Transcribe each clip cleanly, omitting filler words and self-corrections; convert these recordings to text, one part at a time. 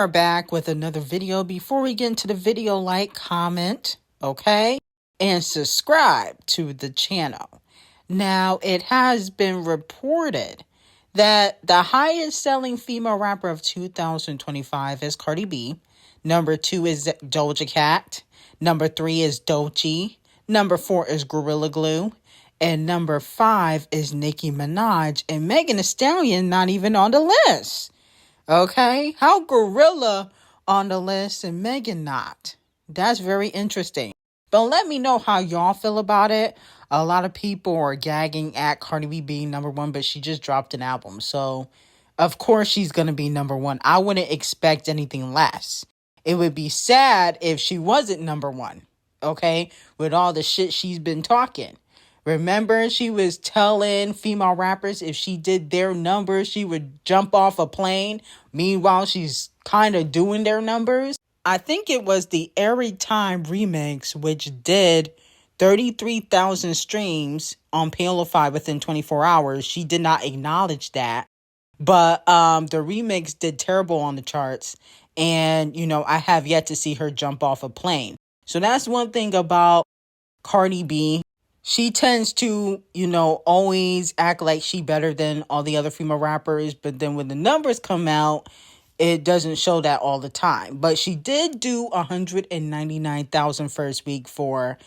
are back with another video. Before we get into the video, like, comment, okay, and subscribe to the channel. Now, it has been reported that the highest selling female rapper of 2025 is Cardi B. Number 2 is Doja Cat. Number 3 is D0JA. Number 4 is Gorilla Glue. And number 5 is Nicki Minaj. And Megan Thee Stallion not even on the list. Okay? How Gorilla on the list and Megan not? That's very interesting. But let me know how y'all feel about it. A lot of people are gagging at Cardi B being number 1, but she just dropped an album. So, of course, she's going to be number 1. I wouldn't expect anything less. It would be sad if she wasn't number 1, okay, with all the shit she's been talking. Remember, she was telling female rappers if she did their numbers, she would jump off a plane. Meanwhile, she's kind of doing their numbers. I think it was the Every Time remix, which did 33,000 streams on Pale5 within 24 hours. She did not acknowledge that. But the remix did terrible on the charts. And, you know, I have yet to see her jump off a plane. So that's one thing about Cardi B. She tends to, you know, always act like she better than all the other female rappers. But then when the numbers come out, it doesn't show that all the time. But she did do 199,000 first week for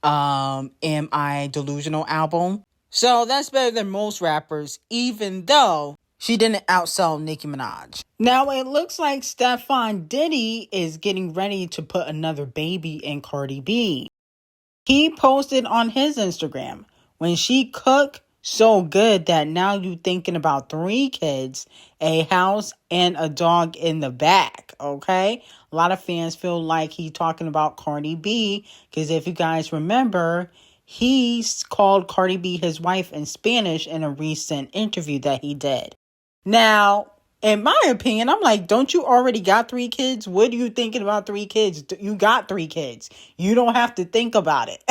Am I Delusional album. So that's better than most rappers, even though she didn't outsell Nicki Minaj. Now, it looks like Stefan Diddy is getting ready to put another baby in Cardi B. He posted on his Instagram, when she cook so good that now you thinking about 3 kids, a house, and a dog in the back, okay? A lot of fans feel like he's talking about Cardi B, because if you guys remember, he's called Cardi B his wife in Spanish in a recent interview that he did. Now, in my opinion, I'm like, don't you already got 3 kids? What are you thinking about 3 kids? You got 3 kids. You don't have to think about it.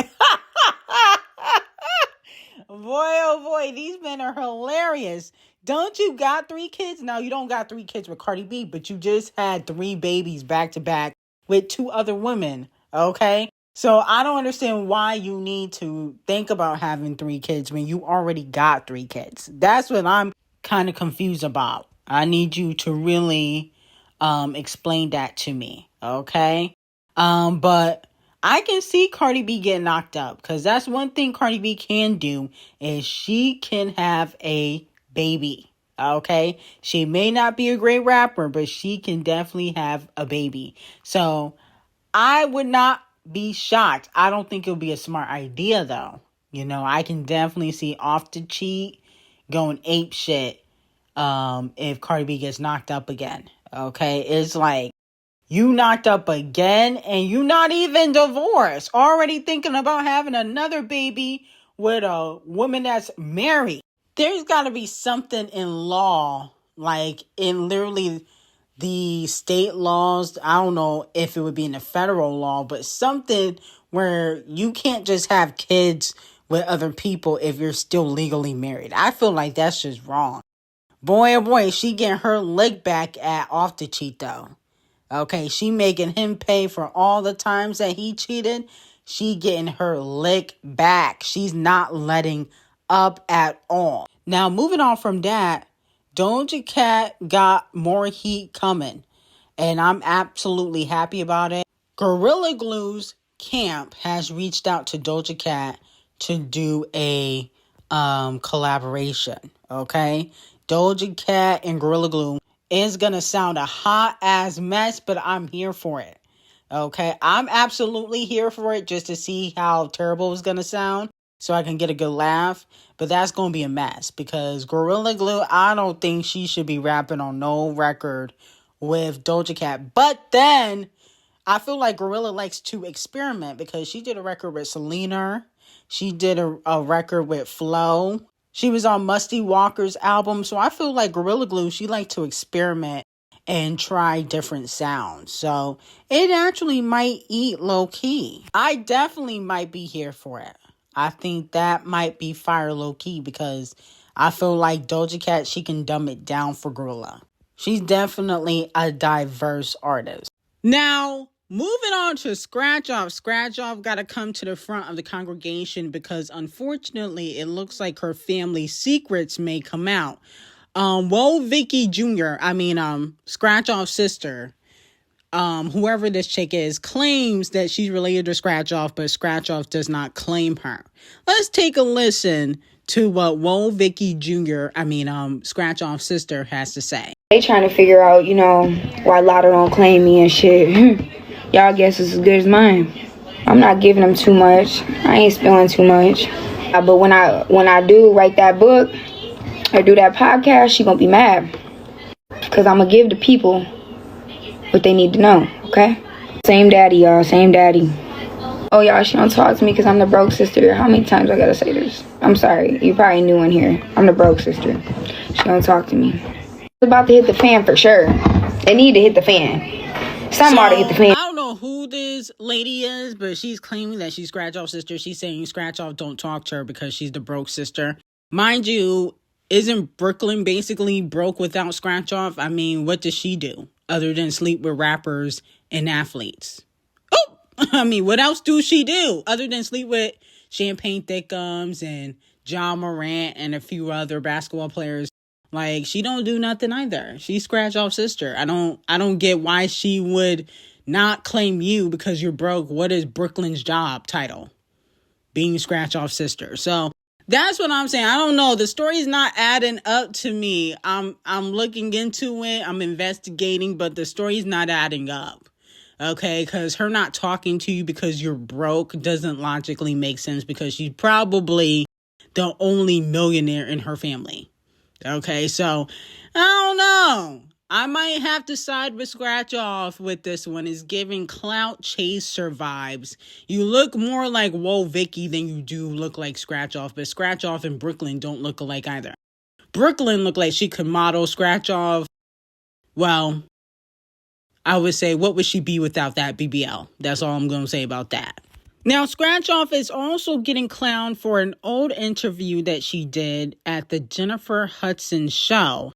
Boy, oh boy, these men are hilarious. Don't you got 3 kids? No, you don't got 3 kids with Cardi B, but you just had 3 babies back to back with 2 other women, okay? So I don't understand why you need to think about having 3 kids when you already got 3 kids. That's what I'm kind of confused about. I need you to really explain that to me, okay? But I can see Cardi B getting knocked up, because that's one thing Cardi B can do is she can have a baby, okay? She may not be a great rapper, but she can definitely have a baby. So I would not be shocked. I don't think it would be a smart idea, though. You know, I can definitely see Off the Cheat going ape shit if Cardi B gets knocked up again, okay? It's like, you knocked up again and you not even divorced. Already thinking about having another baby with a woman that's married. There's got to be something in law, like in literally the state laws. I don't know if it would be in the federal law, but something where you can't just have kids with other people if you're still legally married. I feel like that's just wrong. Boy, oh boy, she getting her lick back at Off the Cheat, though. Okay, she making him pay for all the times that he cheated. She getting her lick back. She's not letting up at all. Now, moving on from that, Doja Cat got more heat coming. And I'm absolutely happy about it. Gorilla Glue's camp has reached out to Doja Cat to do a collaboration. Okay? Doja Cat and Gorilla Glue is going to sound a hot ass mess, but I'm here for it. Okay, I'm absolutely here for it just to see how terrible it's going to sound so I can get a good laugh. But that's going to be a mess because Gorilla Glue, I don't think she should be rapping on no record with Doja Cat. But then I feel like Gorilla likes to experiment because she did a record with Selena. She did a record with Flo. She was on Musty Walker's album. So I feel like Gorilla Glue, she liked to experiment and try different sounds. So it actually might eat low key. I definitely might be here for it. I think that might be fire low key because I feel like Doja Cat, she can dumb it down for Gorilla. She's definitely a diverse artist. Now, moving on to Scratch Off. Scratch Off got to come to the front of the congregation because unfortunately it looks like her family secrets may come out. Vicky Jr., Scratch Off's sister, whoever this chick is, claims that she's related to Scratch Off, but Scratch Off does not claim her. Let's take a listen to what Vicky Jr., Scratch Off's sister has to say. They trying to figure out, why Latto don't claim me and shit. Y'all guess is as good as mine. I'm not giving them too much. I ain't spilling too much. But when I do write that book or do that podcast, she gonna be mad. Because I'm gonna give the people what they need to know, okay? Same daddy, y'all, same daddy. Oh, y'all, she don't talk to me because I'm the broke sister. How many times I gotta say this? I'm sorry, you probably new in here. I'm the broke sister. She don't talk to me. It's about to hit the fan for sure. They need to hit the fan. Something ought to hit the fan. I don't know who this lady is, but she's claiming that she's Scratch Off's sister. She's saying Scratch Off don't talk to her because she's the broke sister. Mind you, isn't Brooklyn basically broke without Scratch Off? I mean, what does she do other than sleep with rappers and athletes? What else do she do other than sleep with Champagne Thickums and John Morant and a few other basketball players? Like, she don't do nothing either. She's Scratch Off's sister. I don't get why she would not claim you because you're broke. What is Brooklyn's job title? Being Scratch Off's sister. So that's what I'm saying. I don't know. The story is not adding up to me. I'm looking into it. I'm investigating, but the story is not adding up. Okay, because her not talking to you because you're broke doesn't logically make sense because she's probably the only millionaire in her family. Okay, so I don't know. I might have to side with Scratch Off with this one. It's giving clout chaser vibes. You look more like Vicky than you do look like Scratch Off, but Scratch Off and Brooklyn don't look alike either. Brooklyn looked like she could model. Scratch Off, well, I would say, what would she be without that BBL? That's all I'm going to say about that. Now, Scratch Off is also getting clowned for an old interview that she did at the Jennifer Hudson show.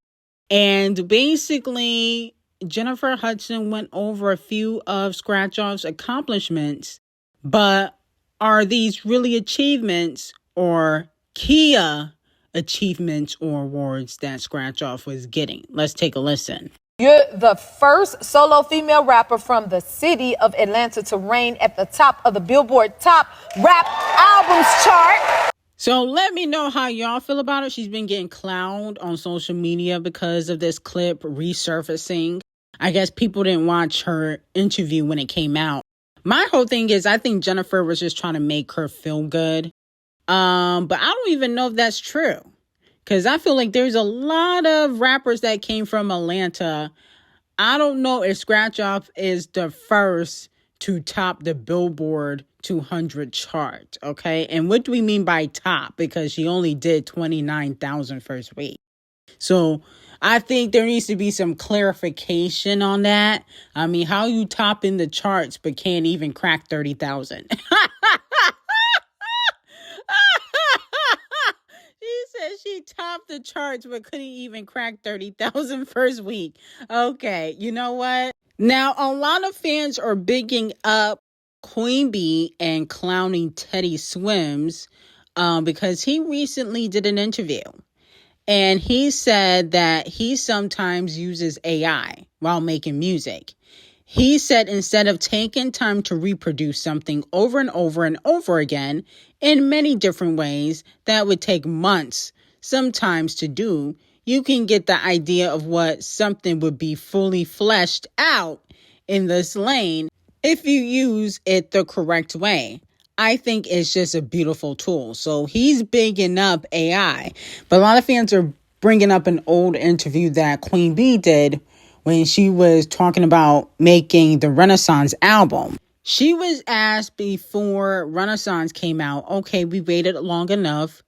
And basically, Jennifer Hudson went over a few of Scratch Off's accomplishments. But are these really achievements or Kia achievements or awards that Scratch Off was getting? Let's take a listen. You're the first solo female rapper from the city of Atlanta to reign at the top of the Billboard Top Rap Albums chart. So let me know how y'all feel about it. She's been getting clowned on social media because of this clip resurfacing. I guess people didn't watch her interview when it came out. My whole thing is I think Jennifer was just trying to make her feel good. But I don't even know if that's true. Because I feel like there's a lot of rappers that came from Atlanta. I don't know if Scratch Off is the first to top the Billboard 200 chart, okay? And what do we mean by top? Because she only did 29,000 first week. So I think there needs to be some clarification on that. I mean, how you top in the charts but can't even crack 30,000? She topped the charts but couldn't even crack 30,000 first week. Okay, you know what? Now, a lot of fans are bigging up Queen Bee and clowning Teddy Swims because he recently did an interview. And he said that he sometimes uses AI while making music. He said instead of taking time to reproduce something over and over and over again in many different ways that would take months sometimes to do, you can get the idea of what something would be fully fleshed out in this lane if you use it the correct way. I think it's just a beautiful tool. So he's bigging up AI. But a lot of fans are bringing up an old interview that Queen Bee did when she was talking about making the Renaissance album. She was asked before Renaissance came out, okay, we waited long enough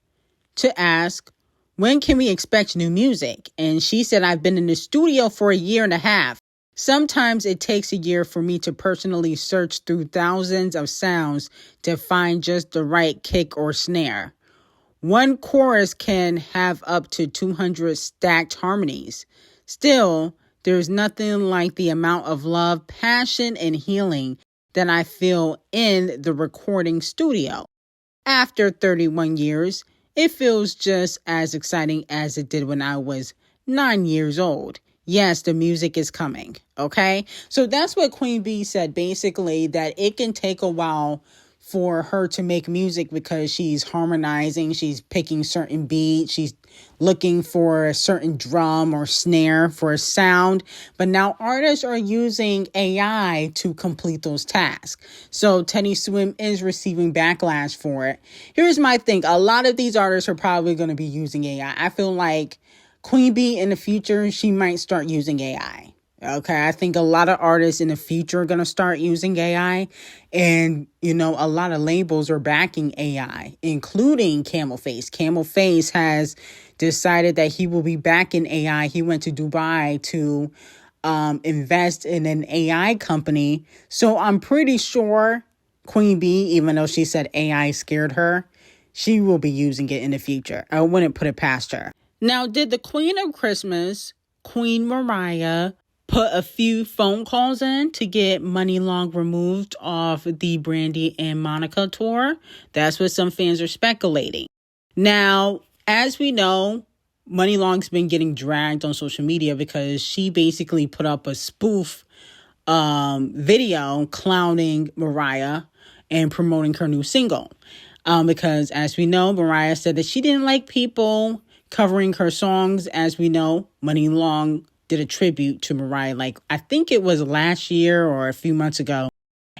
to ask, when can we expect new music? And she said, I've been in the studio for a year and a half. Sometimes it takes a year for me to personally search through thousands of sounds to find just the right kick or snare. One chorus can have up to 200 stacked harmonies. Still, There's nothing like the amount of love, passion, and healing that I feel in the recording studio. After 31 years, it feels just as exciting as it did when I was 9 years old. Yes, the music is coming, okay? So that's what Queen B said, basically, that it can take a while for her to make music because she's harmonizing, she's picking certain beats, she's looking for a certain drum or snare for a sound. But now artists are using AI to complete those tasks. So Teddy Swim is receiving backlash for it. Here's my thing. A lot of these artists are probably going to be using AI. I feel like Queen B in the future, she might start using AI. Okay, I think a lot of artists in the future are going to start using AI. And, a lot of labels are backing AI, including Camel Face. Camel Face has decided that he will be backing AI. He went to Dubai to invest in an AI company. So I'm pretty sure Queen B, even though she said AI scared her, she will be using it in the future. I wouldn't put it past her. Now, did the Queen of Christmas, Queen Mariah, put a few phone calls in to get MÜNԻ Long removed off the Brandy and Monica tour? That's what some fans are speculating. Now, as we know, MÜNＩ Long's been getting dragged on social media because she basically put up a spoof video clowning Mariah and promoting her new single. Because as we know, Mariah said that she didn't like people covering her songs. As we know, MÜNIL Long did a tribute to Mariah, I think it was last year or a few months ago.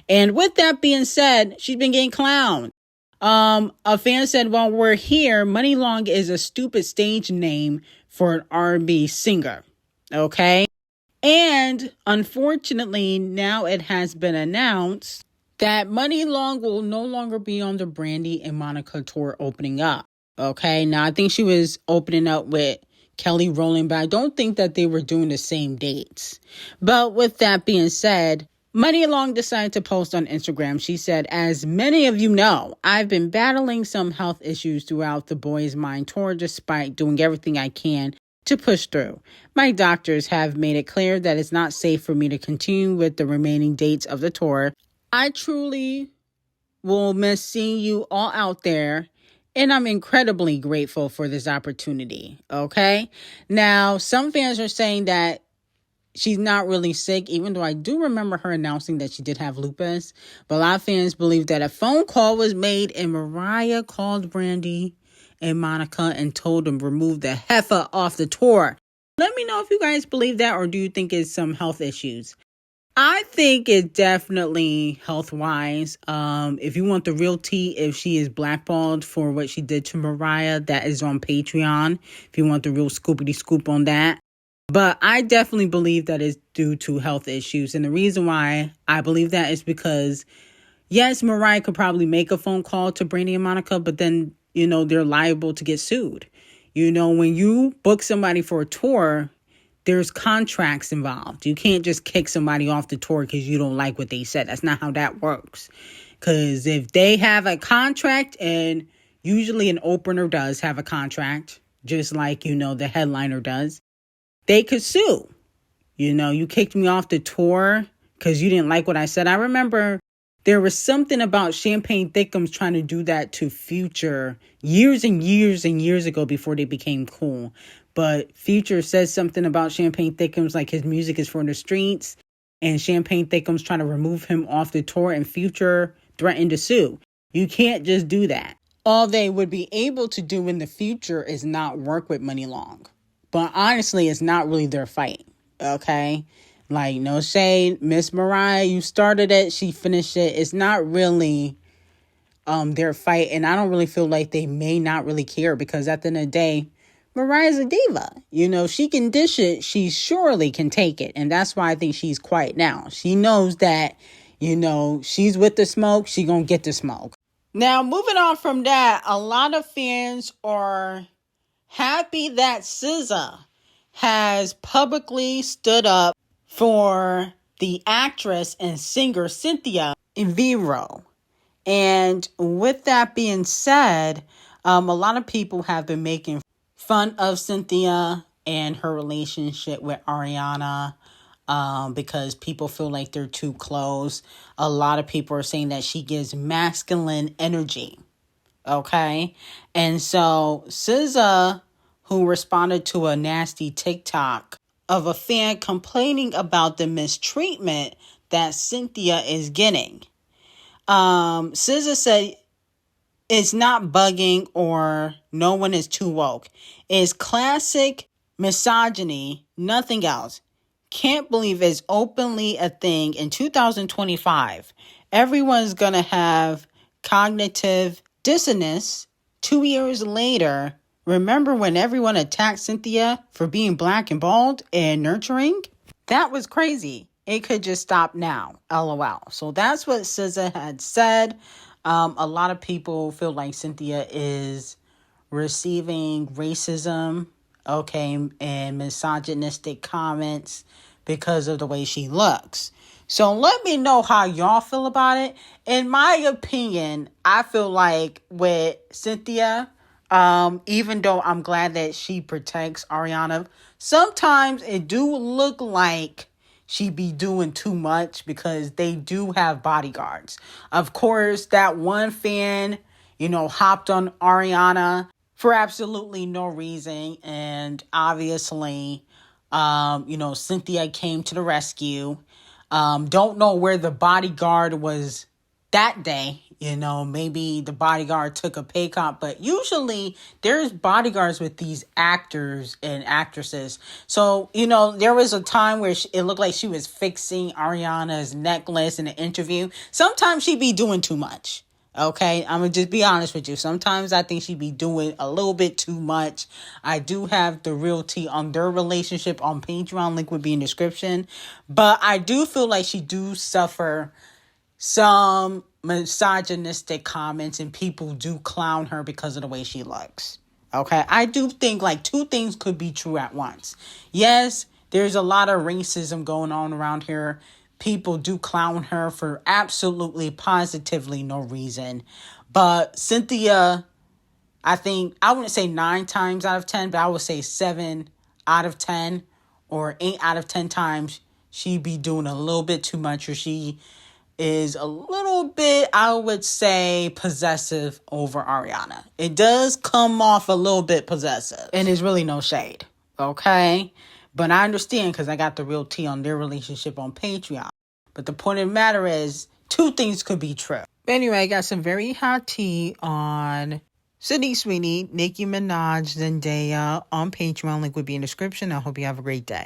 And with that being said, she's been getting clowned. A fan said, while we're here, MÜNIL Long is a stupid stage name for an R&B singer. Okay. And unfortunately, now it has been announced that MÜNIL Long will no longer be on the Brandy and Monica tour opening up. Okay. Now I think she was opening up with Kelly Rowland, but I don't think that they were doing the same dates. But with that being said, MÜNIL Long decided to post on Instagram. She said, as many of you know, I've been battling some health issues throughout the Boys Mind tour despite doing everything I can to push through. My doctors have made it clear that it's not safe for me to continue with the remaining dates of the tour. I truly will miss seeing you all out there, and I'm incredibly grateful for this opportunity, okay? Now, some fans are saying that she's not really sick, even though I do remember her announcing that she did have lupus. But a lot of fans believe that a phone call was made and Mariah called Brandy and Monica and told them remove the heifer off the tour. Let me know if you guys believe that, or do you think it's some health issues? I think it's definitely health-wise. If you want the real tea, if she is blackballed for what she did to Mariah, that is on Patreon. If you want the real scoopity scoop on that. But I definitely believe that it's due to health issues. And the reason why I believe that is because, yes, Mariah could probably make a phone call to Brandy and Monica, but then, they're liable to get sued. When you book somebody for a tour, there's contracts involved. You can't just kick somebody off the tour because you don't like what they said. That's not how that works. Because if they have a contract, and usually an opener does have a contract, just like, the headliner does, they could sue. You kicked me off the tour because you didn't like what I said. I remember there was something about Champagne Thickums trying to do that to Future years and years and years ago before they became cool. But Future says something about Champagne Thickums, like his music is for the streets, and Champagne Thickums trying to remove him off the tour, and Future threatened to sue. You can't just do that. All they would be able to do in the future is not work with MÜNIL Long. But honestly, it's not really their fight, okay? No shade, Miss Mariah, you started it, she finished it. It's not really their fight, and I don't really feel like they may not really care, because at the end of the day, Mariah's a diva. She can dish it. She surely can take it. And that's why I think she's quiet now. She knows that, she's with the smoke. She gonna get the smoke. Now, moving on from that, a lot of fans are happy that SZA has publicly stood up for the actress and singer Cynthia Erivo. And with that being said, a lot of people have been making fun of Cynthia and her relationship with Ariana, because people feel like they're too close. A lot of people are saying that she gives masculine energy. Okay. And so SZA, who responded to a nasty TikTok of a fan complaining about the mistreatment that Cynthia is getting. SZA said it's not bugging or no one is too woke. It's classic misogyny, nothing else. Can't believe it's openly a thing in 2025. Everyone's gonna have cognitive dissonance 2 years later. Remember when everyone attacked Cynthia for being black and bald and nurturing? That was crazy. It could just stop now. LOL. So that's what SZA had said. A lot of people feel like Cynthia is receiving racism, okay, and misogynistic comments because of the way she looks. So let me know how y'all feel about it. In my opinion, I feel like with Cynthia, even though I'm glad that she protects Ariana, sometimes it do look like she be doing too much because they do have bodyguards. Of course, that one fan, hopped on Ariana for absolutely no reason. And obviously, Cynthia came to the rescue. Don't know where the bodyguard was that day. Maybe the bodyguard took a pay cut, but usually there's bodyguards with these actors and actresses. So, there was a time where it looked like she was fixing Ariana's necklace in an interview. Sometimes she be doing too much. Okay, I'm gonna just be honest with you. Sometimes I think she be doing a little bit too much. I do have the real tea on their relationship on Patreon. Link would be in the description. But I do feel like she do suffer some misogynistic comments and people do clown her because of the way she looks. Okay, I do think like two things could be true at once. Yes, there's a lot of racism going on around here. People do clown her for absolutely positively no reason. But Cynthia, I think, I wouldn't say 9 times out of 10, but I would say 7 out of 10 or 8 out of 10 times she be doing a little bit too much, or she is a little bit, I would say, possessive over Ariana. It does come off a little bit possessive, and there's really no shade, okay? But I understand because I got the real tea on their relationship on Patreon. But the point of the matter is, two things could be true. Anyway, I got some very hot tea on Sydney Sweeney, Nicki Minaj, Zendaya on Patreon. Link would be in the description. I hope you have a great day.